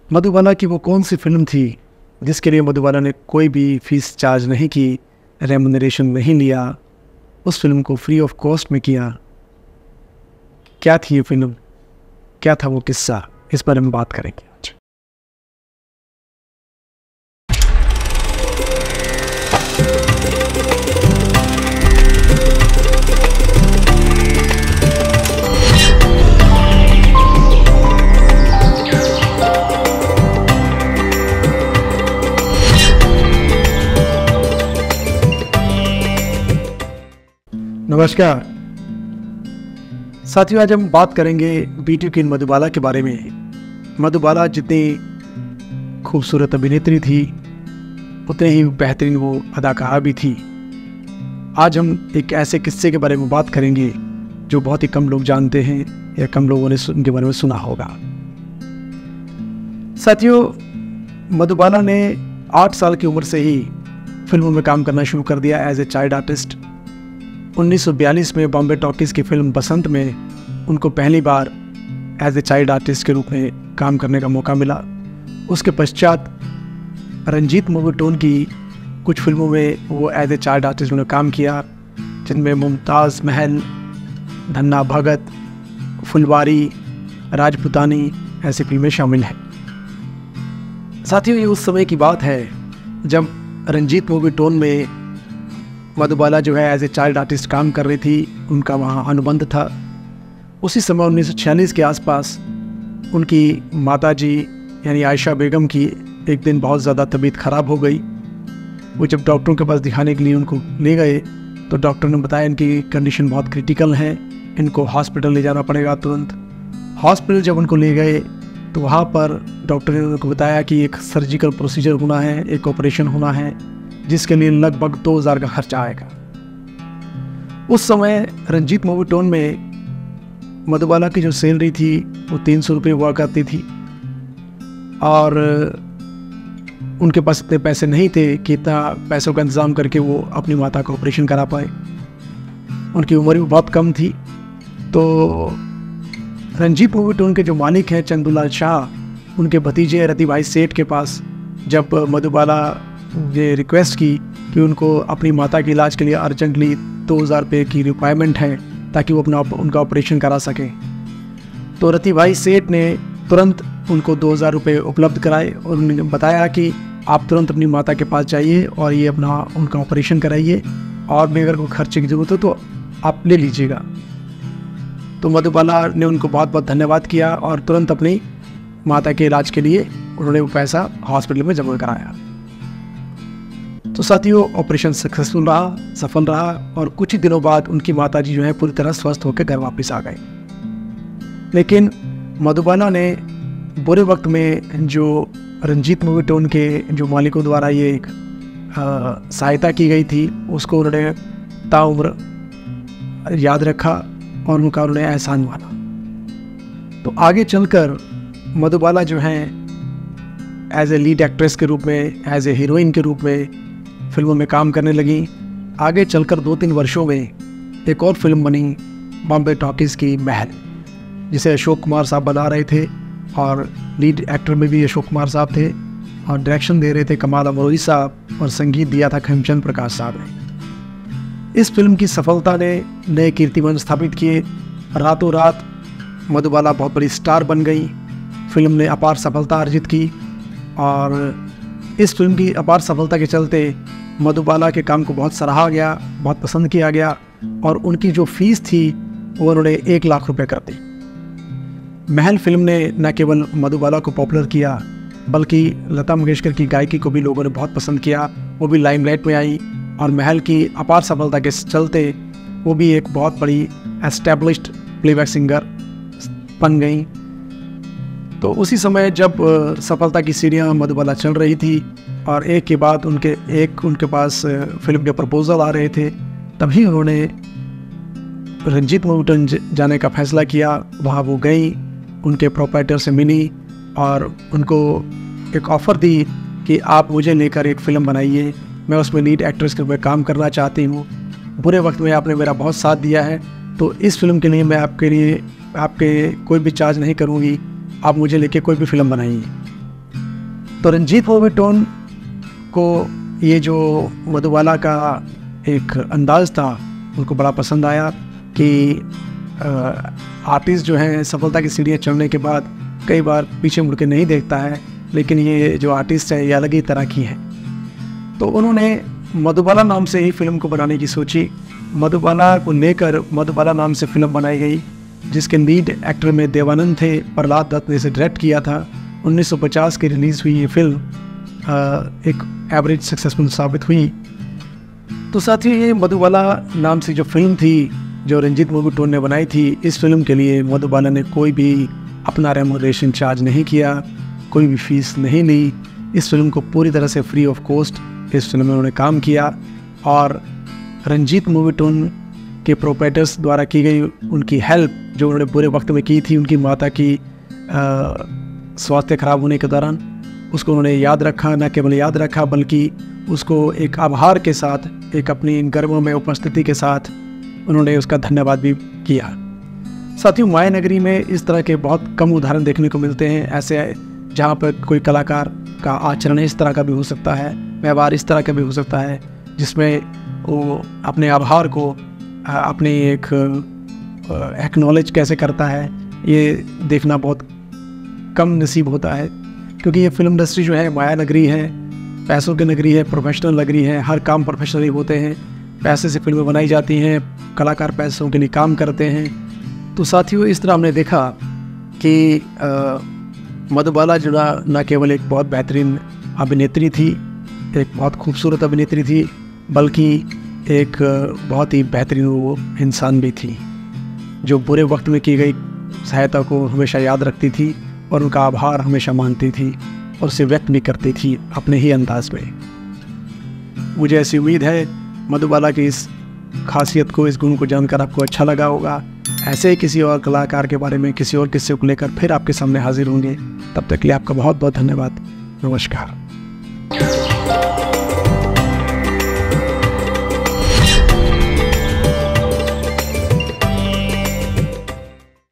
मधुबाला की वो कौन सी फिल्म थी जिसके लिए मधुबाला ने कोई भी फीस चार्ज नहीं की, रेमुनरेशन नहीं लिया, उस फिल्म को फ्री ऑफ कॉस्ट में किया? क्या थी ये फिल्म, क्या था वो किस्सा, इस बारे में बात करेंगे आज। नमस्कार साथियों, आज हम बात करेंगे ब्यूटी क्वीन मधुबाला के बारे में। मधुबाला जितनी खूबसूरत अभिनेत्री थी उतने ही बेहतरीन वो अदाकारा भी थी। आज हम एक ऐसे किस्से के बारे में बात करेंगे जो बहुत ही कम लोग जानते हैं या कम लोगों ने उनके बारे में सुना होगा। साथियों, मधुबाला ने 8 साल की उम्र से ही फिल्मों में काम करना शुरू कर दिया एज ए चाइल्ड आर्टिस्ट। 1942 में बॉम्बे टॉकीज़ की फिल्म बसंत में उनको पहली बार एज ए चाइल्ड आर्टिस्ट के रूप में काम करने का मौका मिला। उसके पश्चात रंजीत मूवी टोन की कुछ फिल्मों में वो एज ए चाइल्ड आर्टिस्ट उन्होंने काम किया, जिनमें मुमताज़ महल, धन्ना भगत, फुलवारी, राजपुतानी ऐसी फिल्में शामिल हैं। साथियों, ये उस समय की बात है जब रंजीत मूवी टोन में मधुबाला जो है एज ए चाइल्ड आर्टिस्ट काम कर रही थी, उनका वहाँ अनुबंध था। उसी समय 1946 के आसपास उनकी माताजी यानी आयशा बेगम की एक दिन बहुत ज़्यादा तबीयत ख़राब हो गई। वो जब डॉक्टरों के पास दिखाने के लिए उनको ले गए तो डॉक्टर ने बताया इनकी कंडीशन बहुत क्रिटिकल है, इनको हॉस्पिटल ले जाना पड़ेगा तुरंत। हॉस्पिटल जब उनको ले गए तो वहाँ पर डॉक्टर ने उनको बताया कि एक सर्जिकल प्रोसीजर होना है, एक ऑपरेशन होना है, जिसके लिए लगभग 2000 का खर्चा आएगा। उस समय रंजीत मूवी टोन में मधुबाला की जो सैलरी थी वो 300 रुपये हुआ करती थी और उनके पास इतने पैसे नहीं थे कि इतना पैसों का इंतज़ाम करके वो अपनी माता का ऑपरेशन करा पाए। उनकी उम्र भी बहुत कम थी। तो रंजीत मूवी टोन के जो मालिक हैं चंदूलाल शाह, उनके भतीजे रति भाई सेठ के पास जब मधुबाला ये रिक्वेस्ट की कि उनको अपनी माता के इलाज के लिए अर्जेंटली 2000 रुपये की रिक्वायरमेंट है ताकि वो उनका ऑपरेशन करा सकें, तो रति भाई सेठ ने तुरंत उनको 2000 रुपये उपलब्ध कराए और उन्होंने बताया कि आप तुरंत अपनी माता के पास जाइए और ये उनका ऑपरेशन कराइए और भी अगर कोई खर्चे की ज़रूरत हो तो आप ले लीजिएगा। तो मधुबाला ने उनको बहुत बहुत धन्यवाद किया और तुरंत अपनी माता के इलाज के लिए उन्होंने वो पैसा हॉस्पिटल में जमा कराया। तो साथियों, ऑपरेशन सक्सेसफुल रहा, सफल रहा और कुछ ही दिनों बाद उनकी माताजी जो है पूरी तरह स्वस्थ होकर घर वापस आ गए। लेकिन मधुबाला ने बुरे वक्त में जो रंजीत मूवी टोन के जो मालिकों द्वारा ये एक सहायता की गई थी उसको उन्होंने ताउम्र याद रखा और उनका उन्होंने एहसान माना। तो आगे चलकर मधुबाला जो हैं एज ए लीड एक्ट्रेस के रूप में, एज ए हीरोइन के रूप में फिल्मों में काम करने लगी। आगे चलकर 2-3 वर्षों में एक और फिल्म बनी बॉम्बे टॉकीज़ की महल, जिसे अशोक कुमार साहब बना रहे थे और लीड एक्टर में भी अशोक कुमार साहब थे और डायरेक्शन दे रहे थे कमाल अमरोही साहब और संगीत दिया था खेमचंद प्रकाश साहब ने। इस फिल्म की सफलता ने नए कीर्तिमान स्थापित किए। रातों रात मधुबाला बहुत बड़ी स्टार बन गई। फिल्म ने अपार सफलता अर्जित की और इस फिल्म की अपार सफलता के चलते मधुबाला के काम को बहुत सराहा गया, बहुत पसंद किया गया और उनकी जो फीस थी वो उन्होंने 1 लाख रुपए कर दी। महल फिल्म ने न केवल मधुबाला को पॉपुलर किया बल्कि लता मंगेशकर की गायकी को भी लोगों ने बहुत पसंद किया, वो भी लाइमलाइट में आई और महल की अपार सफलता के चलते वो भी एक बहुत बड़ी एस्टैब्लिश्ड प्लेबैक सिंगर बन गई। तो उसी समय जब सफलता की सीढ़ियाँ मधुबाला चल रही थी और एक के बाद उनके पास फिल्म के प्रपोजल आ रहे थे, तभी उन्होंने रंजीत मूवी टोन जाने का फैसला किया। वहाँ वो गई, उनके प्रोप्राइटर से मिली और उनको एक ऑफ़र दी कि आप मुझे लेकर एक फ़िल्म बनाइए, मैं उसमें लीड एक्ट्रेस के रूप में काम करना चाहती हूँ। बुरे वक्त में आपने मेरा बहुत साथ दिया है, तो इस फिल्म के लिए मैं आपके कोई भी चार्ज नहीं करूँगी, आप मुझे लेके कोई भी फिल्म बनाइए। तो रंजीत मूवी टोन को ये जो मधुबाला का एक अंदाज़ था उनको बड़ा पसंद आया कि आर्टिस्ट जो हैं सफलता की सीढ़ियाँ चढ़ने के बाद कई बार पीछे मुड़ के नहीं देखता है, लेकिन ये जो आर्टिस्ट है ये अलग ही तरह की है। तो उन्होंने मधुबाला नाम से ही फिल्म को बनाने की सोची। मधुबाला को लेकर मधुबाला नाम से फिल्म बनाई गई, जिसके लीड एक्टर में देवानंद थे। प्रहलाद दत्त ने इसे डायरेक्ट किया था। 1950 की रिलीज़ हुई ये फिल्म एक एवरेज सक्सेसफुल साबित हुई। तो साथ ही ये मधुबाला नाम से जो फिल्म थी जो रंजीत मूवी टोन ने बनाई थी, इस फिल्म के लिए मधुबाला ने कोई भी अपना रेमोनेशन चार्ज नहीं किया, कोई भी फीस नहीं ली। इस फिल्म को पूरी तरह से फ्री ऑफ कॉस्ट इस फिल्म में उन्होंने काम किया। और रंजीत मूवी टोन के प्रोप्राइटर्स द्वारा की गई उनकी हेल्प जो उन्होंने पूरे वक्त में की थी उनकी माता की स्वास्थ्य खराब होने के दौरान, उसको उन्होंने याद रखा। न केवल याद रखा बल्कि उसको एक आभार के साथ, एक अपनी गर्मों में उपस्थिति के साथ उन्होंने उसका धन्यवाद भी किया। साथियों, माया नगरी में इस तरह के बहुत कम उदाहरण देखने को मिलते हैं, ऐसे जहाँ पर कोई कलाकार का आचरण इस तरह का भी हो सकता है, व्यवहार इस तरह का भी हो सकता है, जिसमें वो अपने आभार को अपने एक एक्नॉलेज कैसे करता है, ये देखना बहुत कम नसीब होता है। क्योंकि ये फिल्म इंडस्ट्री जो है माया नगरी है, पैसों की नगरी है, प्रोफेशनल नगरी है। हर काम प्रोफेशनली होते हैं, पैसे से फिल्में बनाई जाती हैं, कलाकार पैसों के लिए काम करते हैं। तो साथियों, इस तरह हमने देखा कि मधुबाला जो न केवल एक बहुत बेहतरीन अभिनेत्री थी, एक बहुत खूबसूरत अभिनेत्री थी, बल्कि एक बहुत ही बेहतरीन वो इंसान भी थी, जो बुरे वक्त में की गई सहायता को हमेशा याद रखती थी और उनका आभार हमेशा मानती थी और उसे व्यक्त भी करती थी अपने ही अंदाज में। मुझे ऐसी उम्मीद है मधुबाला की इस खासियत को, इस गुण को जानकर आपको अच्छा लगा होगा। ऐसे ही किसी और कलाकार के बारे में, किसी और किस्से को लेकर फिर आपके सामने हाजिर होंगे। तब तक के लिए आपका बहुत बहुत धन्यवाद। नमस्कार।